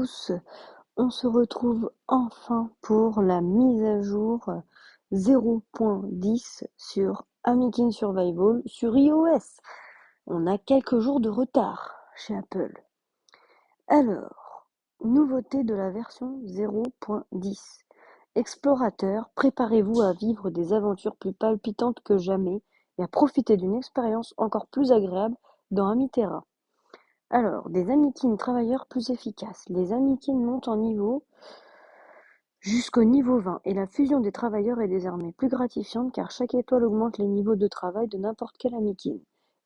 tous, on se retrouve enfin pour la mise à jour 0.10 sur Amikin Survival sur iOS. On a quelques jours de retard chez Apple. Alors, nouveauté de la version 0.10. Explorateurs, préparez-vous à vivre des aventures plus palpitantes que jamais et à profiter d'une expérience encore plus agréable dans Amiterra. Alors, des Amikins travailleurs plus efficaces. Les Amikins montent en niveau jusqu'au niveau 20 et la fusion des travailleurs est désormais plus gratifiante car chaque étoile augmente les niveaux de travail de n'importe quel Amikin.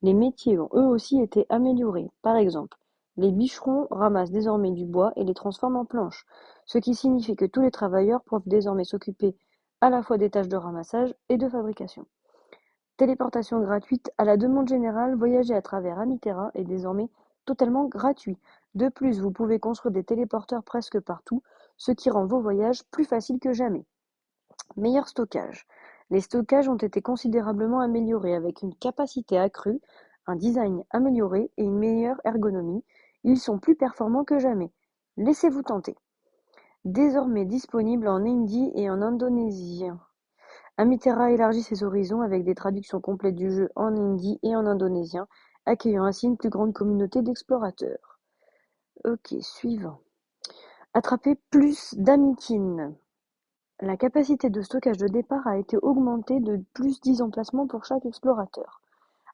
Les métiers ont eux aussi été améliorés. Par exemple, les bûcherons ramassent désormais du bois et les transforment en planches, ce qui signifie que tous les travailleurs peuvent désormais s'occuper à la fois des tâches de ramassage et de fabrication. Téléportation gratuite à la demande générale, voyager à travers Amiterra est désormais totalement gratuit. De plus, vous pouvez construire des téléporteurs presque partout, ce qui rend vos voyages plus faciles que jamais. Meilleur stockage. Les stockages ont été considérablement améliorés avec une capacité accrue, un design amélioré et une meilleure ergonomie. Ils sont plus performants que jamais. Laissez-vous tenter. Désormais disponible en hindi et en indonésien. Amiterra élargit ses horizons avec des traductions complètes du jeu en hindi et en indonésien, accueillant ainsi une plus grande communauté d'explorateurs. Ok, suivant. Attraper plus d'Amikin. La capacité de stockage de départ a été augmentée de plus 10 emplacements pour chaque explorateur.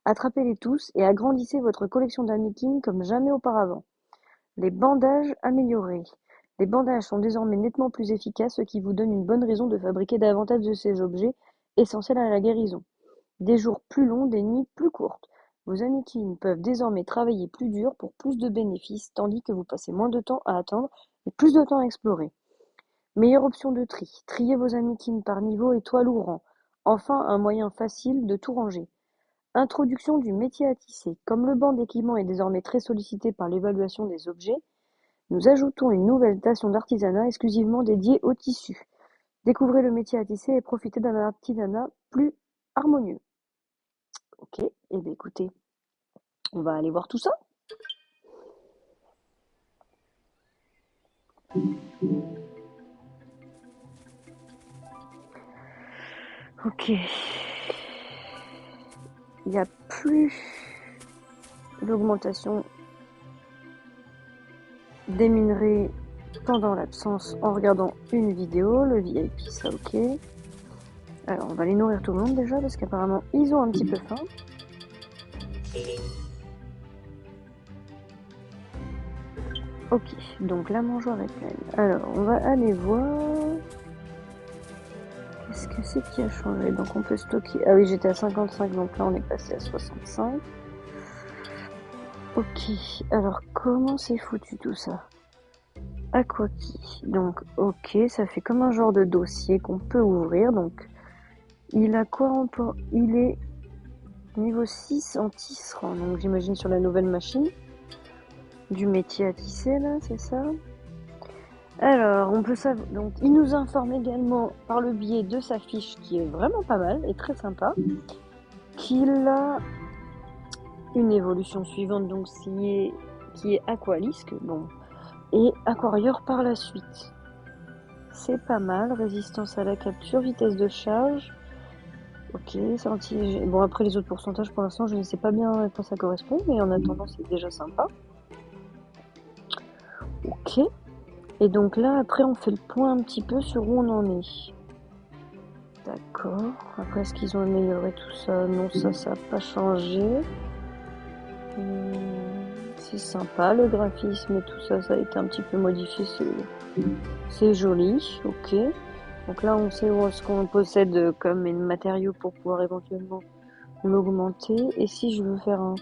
Attrapez-les tous et agrandissez votre collection d'Amikin comme jamais auparavant. Les bandages améliorés. Les bandages sont désormais nettement plus efficaces, ce qui vous donne une bonne raison de fabriquer davantage de ces objets essentiels à la guérison. Des jours plus longs, des nuits plus courtes. Vos Amikin peuvent désormais travailler plus dur pour plus de bénéfices, tandis que vous passez moins de temps à attendre et plus de temps à explorer. Meilleure option de tri. Triez vos Amikin par niveau, étoile ou rang. Enfin, un moyen facile de tout ranger. Introduction du métier à tisser. Comme le banc d'équipement est désormais très sollicité par l'évaluation des objets, nous ajoutons une nouvelle station d'artisanat exclusivement dédiée au tissu. Découvrez le métier à tisser et profitez d'un artisanat plus harmonieux. Ok, et bien écoutez, on va aller voir tout ça. Ok. Il n'y a plus d'augmentation des minerais pendant l'absence en regardant une vidéo. Le VIP, ça ok. Alors, on va les nourrir tout le monde déjà parce qu'apparemment, ils ont un petit peu faim. Ok, donc la mangeoire est pleine. Alors, on va aller voir. Qu'est-ce que c'est qui a changé? Donc, on peut stocker. Ah oui, j'étais à 55, donc là, on est passé à 65. Ok, alors comment c'est foutu tout ça? Aquaki. Donc, ok, ça fait comme un genre de dossier qu'on peut ouvrir. Donc, il a quoi en port? Il est niveau 6 en tisserand. Donc, j'imagine sur la nouvelle machine. Du métier à tisser, là, c'est ça? Alors, on peut savoir. Donc, il nous informe également par le biais de sa fiche qui est vraiment pas mal et très sympa, qu'il a une évolution suivante, donc qui est Aqualisque, bon, et Aquarieur par la suite. C'est pas mal, résistance à la capture, vitesse de charge. Ok, bon après les autres pourcentages pour l'instant je ne sais pas bien à quoi ça correspond, mais en attendant c'est déjà sympa. Ok. Et donc là, après, on fait le point un petit peu sur où on en est. D'accord. Après, est-ce qu'ils ont amélioré tout ça? Non, ça n'a pas changé. C'est sympa, le graphisme et tout ça, ça a été un petit peu modifié. C'est joli, ok. Donc là, on sait ce qu'on possède comme matériaux pour pouvoir éventuellement l'augmenter. Et si je veux faire un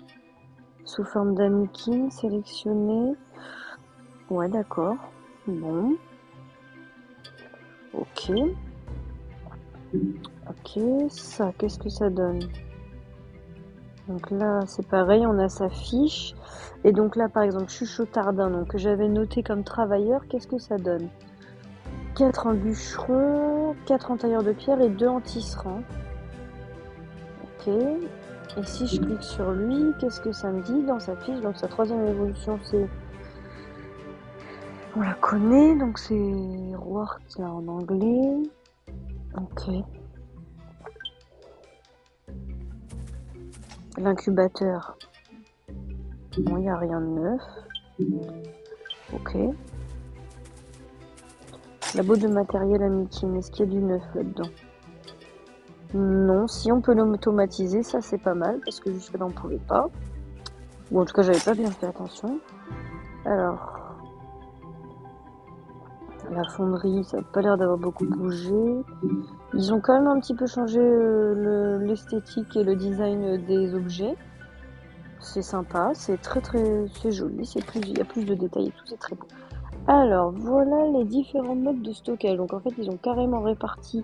sous forme d'Amikin, sélectionner. Ouais, d'accord. Bon. Ok. Ok, ça, qu'est-ce que ça donne? Donc là, c'est pareil, on a sa fiche. Et donc là, par exemple, Chuchotardin, donc que j'avais noté comme travailleur, qu'est-ce que ça donne? 4 en bûcheron, 4 en tailleur de pierre et 2 en tisserand. Ok. Et si je clique sur lui, qu'est-ce que ça me dit dans sa fiche? Donc sa troisième évolution, c'est On la connaît, donc c'est Work là en anglais. Ok. L'incubateur. Bon, il n'y a rien de neuf. Ok. Labo de matériel à meeting. Est-ce qu'il y a du neuf là-dedans? Non. Si on peut l'automatiser, ça c'est pas mal, parce que jusque-là on pouvait pas. Ou en tout cas, j'avais pas bien fait attention. Alors, la fonderie, ça n'a pas l'air d'avoir beaucoup bougé. Ils ont quand même un petit peu changé l'esthétique et le design des objets. C'est sympa, c'est c'est joli, il y a plus de détails et tout, c'est très beau. Alors, voilà les différents modes de stockage. Donc en fait, ils ont carrément réparti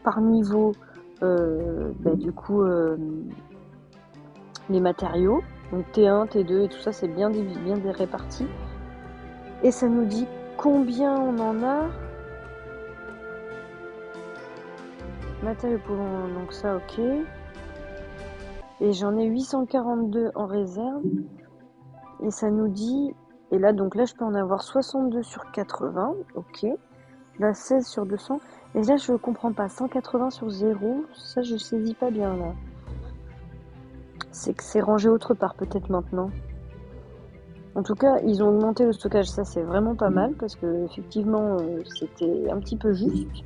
par niveau, du coup, les matériaux. Donc T1, T2 et tout ça, c'est bien réparti. Et ça nous dit combien on en a. Matériaux pouvant, donc ça, ok. Et j'en ai 842 en réserve. Et ça nous dit, et là, donc là, je peux en avoir 62 sur 80, ok. Là, 16 sur 200. Et là, je comprends pas, 180 sur 0, ça, je saisis pas bien, là. C'est que c'est rangé autre part, peut-être maintenant. En tout cas, ils ont augmenté le stockage, ça, c'est vraiment pas mal, parce que, effectivement, c'était un petit peu juste.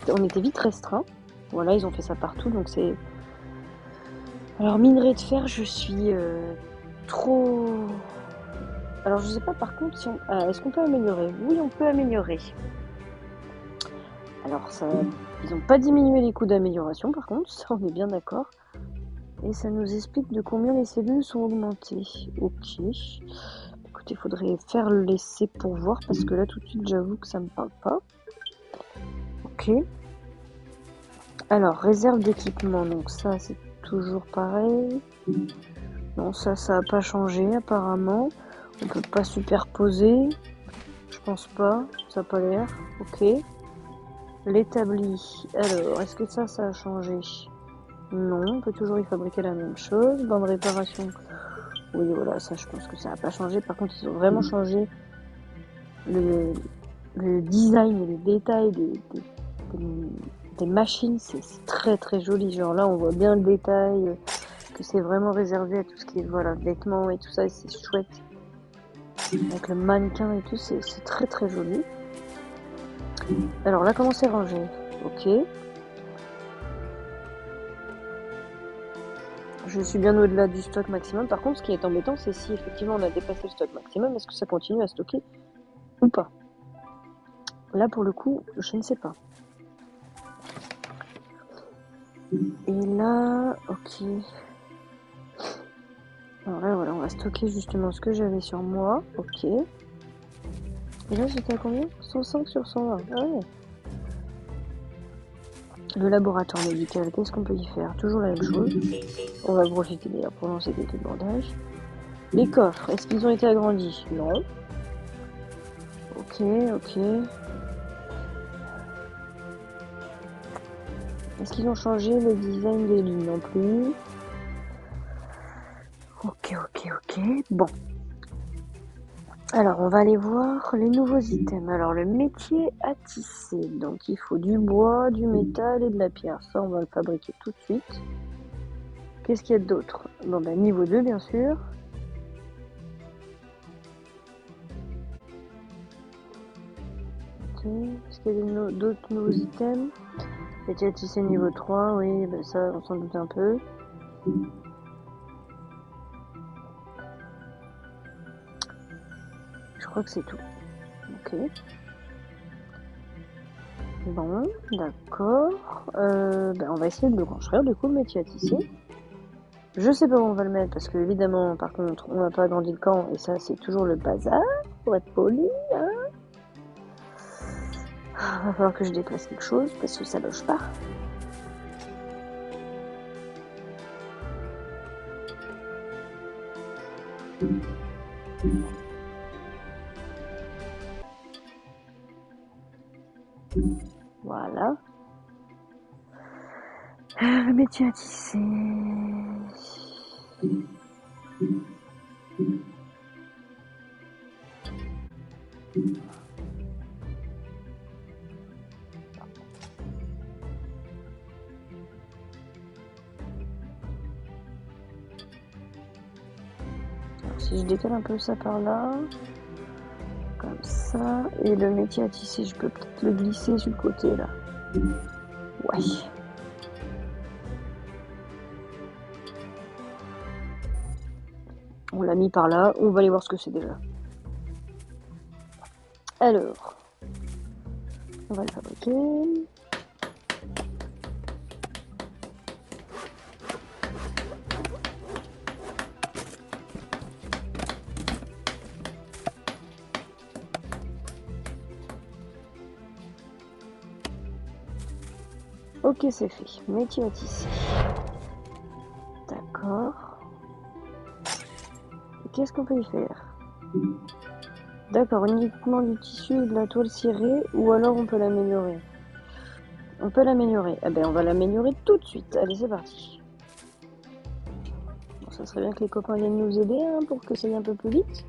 On était vite restreint. Voilà, ils ont fait ça partout, donc c'est... Alors, minerai de fer, je suis trop... Alors, je sais pas, par contre, si est-ce qu'on peut améliorer? Oui, on peut améliorer. Alors, ça, ils n'ont pas diminué les coûts d'amélioration, par contre, ça, on est bien d'accord. Et ça nous explique de combien les cellules sont augmentées. Ok. Écoutez, il faudrait faire l'essai pour voir, parce que là, tout de suite, j'avoue que ça me parle pas. Ok. Alors, réserve d'équipement, donc ça, c'est toujours pareil. Non, ça n'a pas changé, apparemment. On peut pas superposer. Je pense pas, ça n'a pas l'air. Ok. L'établi. Alors, est-ce que ça a changé? Non, on peut toujours y fabriquer la même chose. Bande réparation. Oui, voilà, ça, je pense que ça n'a pas changé. Par contre, ils ont vraiment changé le design et les détails des machines. C'est très très joli. Genre là, on voit bien le détail, que c'est vraiment réservé à tout ce qui est voilà, vêtements et tout ça. Et c'est chouette. Avec le mannequin et tout, c'est très très joli. Alors là, comment c'est rangé? Ok. Je suis bien au-delà du stock maximum. Par contre, ce qui est embêtant, c'est si effectivement on a dépassé le stock maximum, est-ce que ça continue à stocker ou pas? Là, pour le coup, je ne sais pas. Et là, ok. Alors là, voilà, on va stocker justement ce que j'avais sur moi. Ok. Et là, j'étais à combien? 105 sur 120. Ah ouais. Le laboratoire médical, qu'est-ce qu'on peut y faire? Toujours la même chose. On va profiter d'ailleurs pour lancer des débordages. Les coffres, est-ce qu'ils ont été agrandis? Non. Ok, ok. Est-ce qu'ils ont changé le design des lignes? Non plus. Ok, ok, ok. Bon. Alors, on va aller voir les nouveaux items. Alors, le métier à tisser. Donc, il faut du bois, du métal et de la pierre. Ça, on va le fabriquer tout de suite. Qu'est-ce qu'il y a d'autre? Bon, ben, niveau 2, bien sûr. Ok. Est-ce qu'il y a d'autres nouveaux items? Métier à tisser niveau 3, oui, ben ça, on s'en doute un peu. Je crois que c'est tout. Ok. Bon, d'accord. On va essayer de le construire, du coup, le métier à tisser. Je sais pas où on va le mettre, parce que, évidemment, par contre, on n'a pas agrandi le camp, et ça, c'est toujours le bazar, pour être poli, hein. Va falloir que je déplace quelque chose, parce que ça loge pas. Voilà. Le métier à tisser. Alors, si je décale un peu ça par là, comme ça, et le métier à tisser, je peux peut-être le glisser sur le côté là. Ouais. On l'a mis par là, on va aller voir ce que c'est déjà. Alors, on va le fabriquer. Ok, c'est fait. Métier à tisser. D'accord. Qu'est-ce qu'on peut y faire? D'accord, uniquement du tissu et de la toile cirée, ou alors on peut l'améliorer. On peut l'améliorer. Eh ben, on va l'améliorer tout de suite. Allez, c'est parti. Bon, ça serait bien que les copains viennent nous aider hein, pour que ça aille un peu plus vite.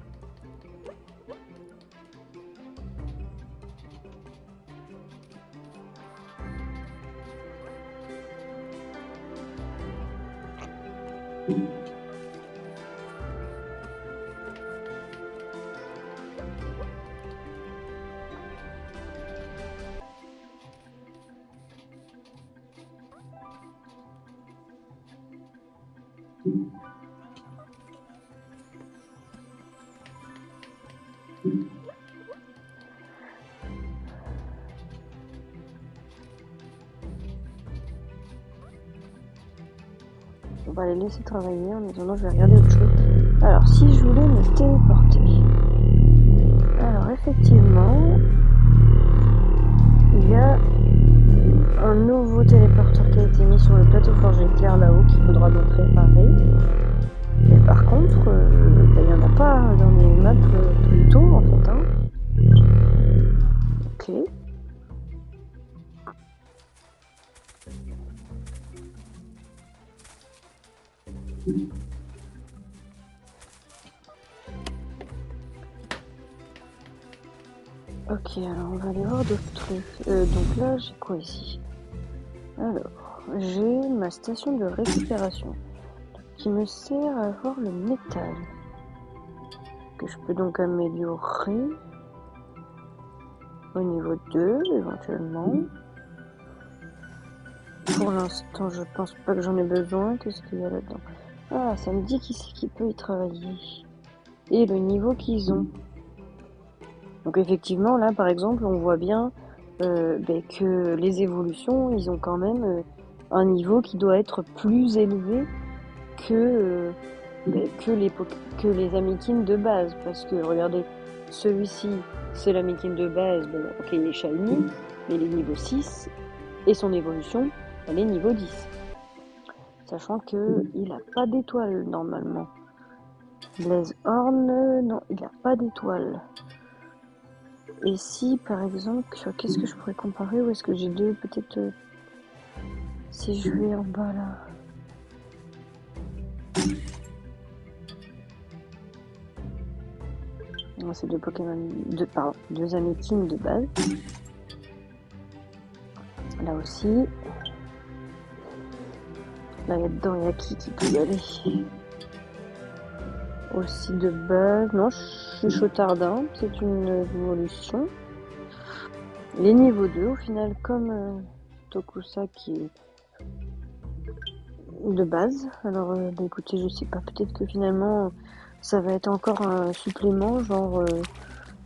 On va les laisser travailler. En attendant, je vais regarder autre chose. Alors, si je voulais me téléporter. Alors, effectivement, il y a un nouveau téléporteur qui a été mis sur le plateau forgé clair là-haut qu'il faudra donc réparer. Mais par contre, il n'y en a pas dans les maps plus tôt en fait. Hein. Ok. Ok, alors on va aller voir d'autres trucs. Donc là, j'ai quoi ici? Alors, j'ai ma station de récupération qui me sert à avoir le métal que je peux donc améliorer au niveau 2 éventuellement. Pour l'instant, je pense pas que j'en ai besoin. Qu'est-ce qu'il y a là-dedans? Ah, ça me dit qui c'est qui peut y travailler. Et le niveau qu'ils ont. Donc effectivement, là, par exemple, on voit bien que les évolutions, ils ont quand même un niveau qui doit être plus élevé que, que les Amikins de base. Parce que, regardez, celui-ci, c'est l'Amikin de base. Bon, ok, il est shiny, mais il est niveau 6. Et son évolution, elle est niveau 10. Sachant qu'il n'a pas d'étoile, normalement. Blazehorn, non, il n'a pas d'étoile. Et si, par exemple, qu'est-ce que je pourrais comparer? Ou est-ce que j'ai deux, peut-être... si je vais en bas, là... Non, c'est deux Pokémon... deux Amikins de base. Là aussi. Là, là-dedans, il y a qui peut y aller? Aussi de base... Non, Chuchotardin, c'est une évolution. Les niveaux 2, au final, comme Tokusa qui est de base. Alors, écoutez, je sais pas, peut-être que finalement, ça va être encore un supplément, genre,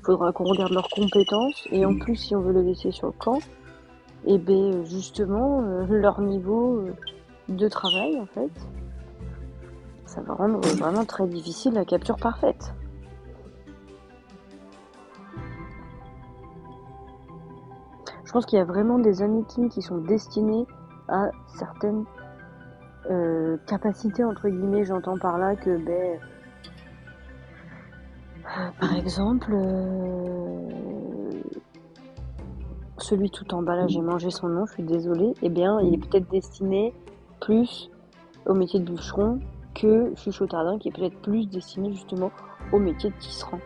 faudra qu'on regarde leurs compétences, et en plus, si on veut les laisser sur le camp, et ben justement, leur niveau de travail, en fait, ça va rendre vraiment très difficile la capture parfaite. Je pense qu'il y a vraiment des Amikins qui sont destinés à certaines capacités, entre guillemets, j'entends par là que, par exemple, celui tout en bas là, j'ai mangé son nom, je suis désolée, eh bien, il est peut-être destiné plus au métier de bûcheron que Chuchotardin, qui est peut-être plus destiné justement au métier de tisserand.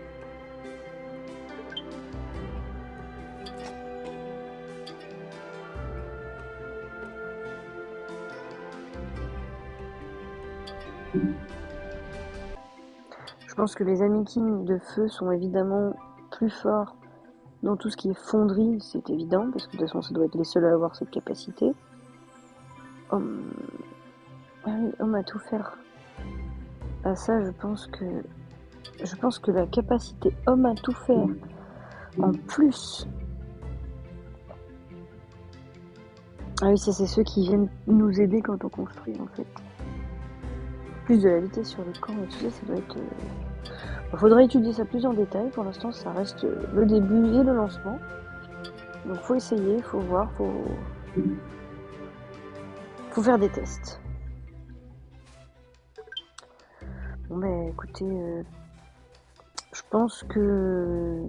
Je pense que les Amikins de feu sont évidemment plus forts dans tout ce qui est fonderie, c'est évident, parce que de toute façon ça doit être les seuls à avoir cette capacité. Homme... Ah oui, homme à tout faire. Ah ça, je pense que la capacité homme à tout faire, en plus... Ah oui, ça c'est ceux qui viennent nous aider quand on construit en fait. Plus de la vitesse sur le camp et tout ça, ça doit être... Faudrait étudier ça plus en détail, pour l'instant ça reste le début et le lancement. Donc faut essayer, faut voir, faut faire des tests. Bon ben écoutez, je pense que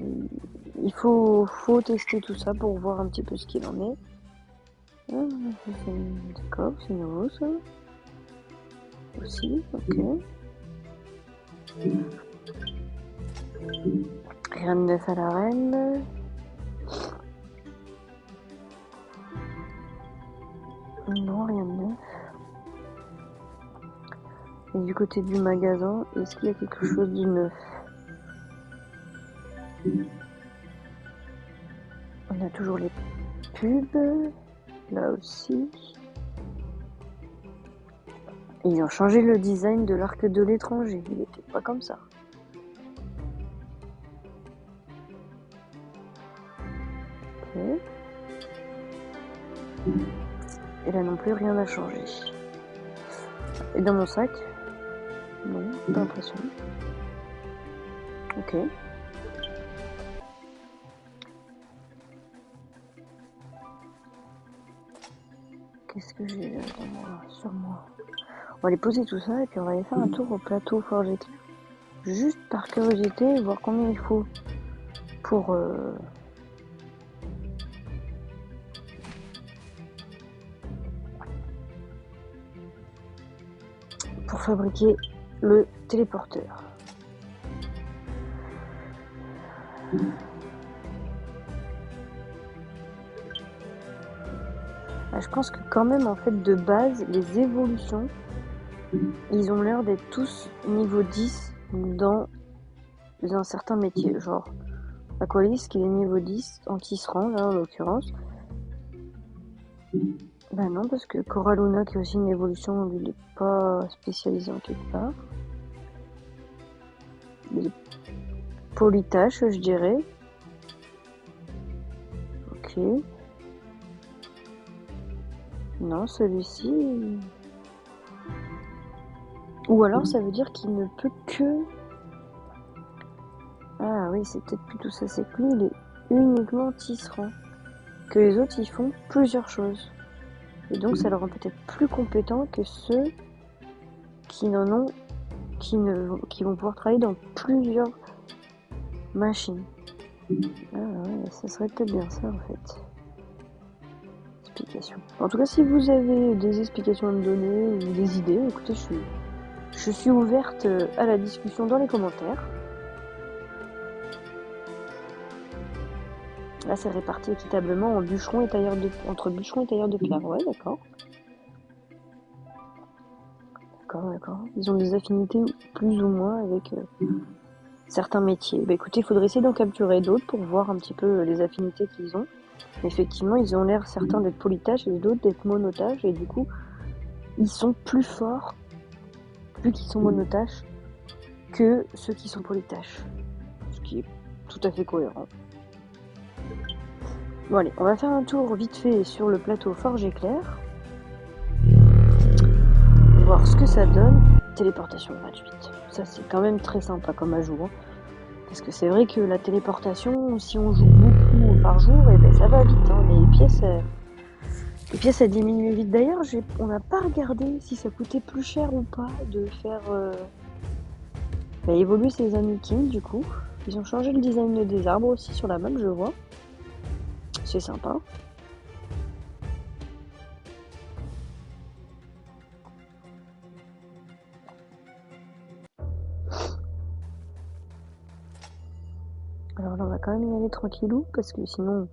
il faut tester tout ça pour voir un petit peu ce qu'il en est. Ah, d'accord, c'est nouveau ça. Aussi, ok. Rien de neuf à l'arène. Non, rien de neuf. Et du côté du magasin, est-ce qu'il y a quelque chose de neuf? On a toujours les pubs, là aussi. Et ils ont changé le design de l'arc de l'étranger, il était pas comme ça. Ok. Et là non plus, rien n'a changé. Et dans mon sac? Non, pas l'impression. Ok. Qu'est-ce que j'ai là sur moi? On va aller poser tout ça et puis on va aller faire un tour au plateau forgé. Juste par curiosité, voir combien il faut pour fabriquer le téléporteur. Ah, je pense que quand même en fait de base les évolutions ils ont l'air d'être tous niveau 10 dans un certain métier, genre Aqualis qui est niveau 10 en tisserand là en l'occurrence. Bah non parce que Coraluna qui est aussi une évolution, lui il est pas spécialisé en quelque part. Il est polytâche je dirais. Ok. Non celui-ci... Ou alors ça veut dire qu'il ne peut que... Ah oui c'est peut-être plutôt ça, c'est que lui il est uniquement tisserand. Que les autres ils font plusieurs choses. Et donc ça le rend peut-être plus compétent que ceux qui n'en ont, qui vont pouvoir travailler dans plusieurs machines. Ah ouais, ça serait peut-être bien ça en fait. Explication. En tout cas, si vous avez des explications à me donner ou des idées, écoutez, je suis ouverte à la discussion dans les commentaires. Là, c'est réparti équitablement en bûcheron et tailleur entre bûcheron et tailleur de pierre. Ouais, d'accord. D'accord. Ils ont des affinités plus ou moins avec certains métiers. Bah écoutez, il faudrait essayer d'en capturer d'autres pour voir un petit peu les affinités qu'ils ont. Effectivement, ils ont l'air certains d'être polytâches et d'autres d'être monotâches, et du coup, ils sont plus forts, vu qu'ils sont monotâches, que ceux qui sont polytâches. Ce qui est tout à fait cohérent. Bon allez, on va faire un tour vite fait sur le plateau Forge Éclair. Voir ce que ça donne. Téléportation gratuite. Ça c'est quand même très sympa comme ajout. Hein. Parce que c'est vrai que la téléportation, si on joue beaucoup par jour, et ben ça va vite. Hein, mais les pièces elles diminuent vite. D'ailleurs, on n'a pas regardé si ça coûtait plus cher ou pas de faire évoluer ces Amikins du coup. Ils ont changé le design des arbres aussi sur la map, je vois. C'est sympa. Alors là, on va quand même y aller tranquillou, parce que sinon,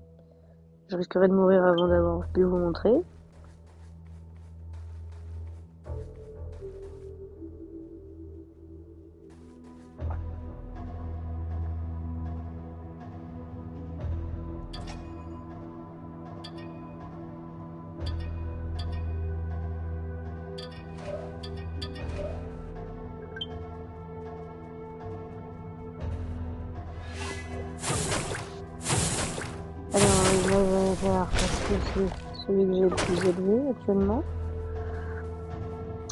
je risquerais de mourir avant d'avoir pu vous montrer. c'est celui que j'ai le plus élevé actuellement.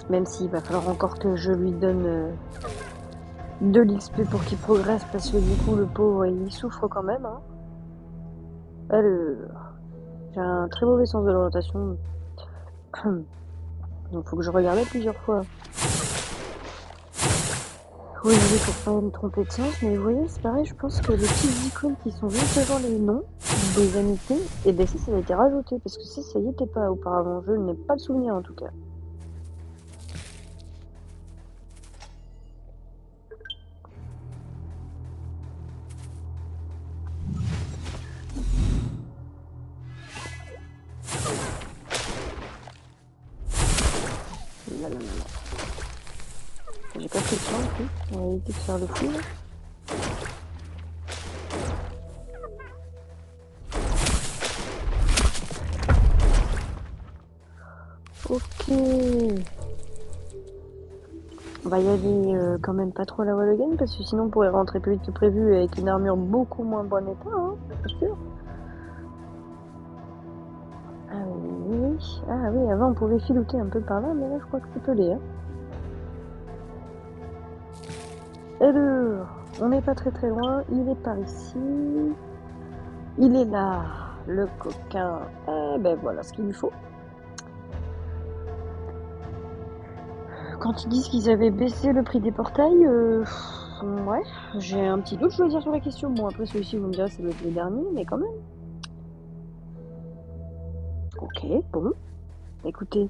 Même s'il va falloir encore que je lui donne de l'XP pour qu'il progresse, parce que du coup, le pauvre, il souffre quand même. Hein. Alors, j'ai un très mauvais sens de l'orientation. Donc, faut que je regarde plusieurs fois. Oui, pour pas me tromper de sens, mais vous voyez, c'est pareil, je pense que les petites icônes qui sont juste devant les noms des amitiés, et ben ça a été rajouté, parce que ça y était pas auparavant. Je n'ai pas de souvenir en tout cas. Là, là, là, là. J'ai pas pris le temps en plus, on va éviter de faire le fou là. Ok. On va y aller quand même pas trop à la wall again, parce que sinon on pourrait rentrer plus vite que prévu avec une armure beaucoup moins bon état, hein, c'est sûr. Ah oui, ah oui, avant on pouvait filouter un peu par là, mais là je crois que c'est pelé. Hein. Alors, on n'est pas très loin, il est par ici. Il est là, le coquin. Eh ben voilà ce qu'il lui faut. Quand ils disent qu'ils avaient baissé le prix des portails, ouais, j'ai un petit doute, je veux dire, sur la question. Bon, après celui-ci, vous me direz, c'est le dernier, mais quand même. Ok, bon. Écoutez,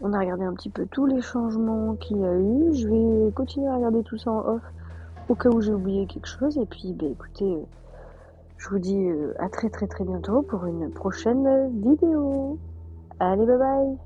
on a regardé un petit peu tous les changements qu'il y a eu. Je vais continuer à regarder tout ça en off, au cas où j'ai oublié quelque chose. Et puis, ben écoutez, je vous dis à très bientôt pour une prochaine vidéo. Allez, bye bye!